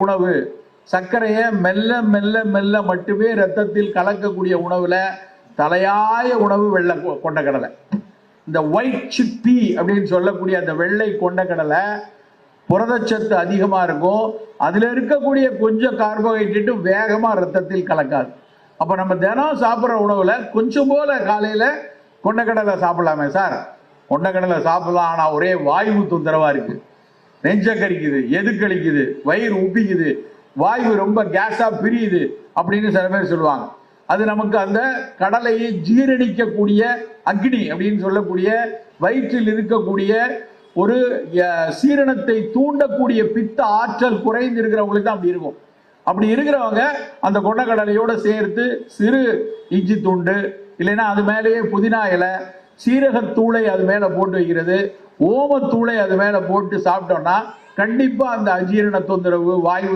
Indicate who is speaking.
Speaker 1: உணவு சர்க்கரையை மெல்ல மெல்ல மெல்ல மட்டுமே ரத்தத்தில் கலக்கக்கூடிய உணவுல தலையாய உணவு வெள்ளை கொண்டக்கடலை. இந்த ஒயிட் சிக் பீ அப்படின்னு சொல்லக்கூடிய அந்த வெள்ளை கொண்டக்கடலை புரதச்சத்து அதிகமா இருக்கும். அதுல இருக்கக்கூடிய கொஞ்சம் கார்போஹைட்ரேட்டும் வேகமா ரத்தத்தில் கலக்காது. அப்ப நம்ம தினம் சாப்பிட்ற உணவுல கொஞ்சம் போல காலையில கொண்டக்கடலை சாப்பிடலாமே சார். கொண்டக்கடலை சாப்பிடலாம், ஆனா ஒரே வாயு தொந்தரவா இருக்கு, நெஞ்ச கரிக்குது, எது கழிக்குது, வயிறு உப்பிக்குது, வாயு ரொம்ப கேஸா பிரியுது அப்படின்னு சில பேர் சொல்லுவாங்க. அது நமக்கு அந்த கடலையை ஜீரணிக்கக்கூடிய அக்னி அப்படின்னு சொல்லக்கூடிய வயிற்றில் இருக்கக்கூடிய ஒரு சீரணத்தை தூண்டக்கூடிய பித்த ஆற்றல் குறைந்து இருக்கிறவங்களுக்கு தான் அப்படி இருக்கும். அப்படி இருக்கிறவங்க அந்த கொண்டக்கடலையோட சேர்த்து சிறு இஞ்சி துண்டு, இல்லைன்னா அது மேலேயே புதினா இலை, சீரகத்தூளை அது மேல போட்டு வைக்கிறது, ஓமத்தூளை அது மேல போட்டு சாப்பிட்டோம்னா கண்டிப்பா அந்த அஜீரண தொந்தரவு, வாயு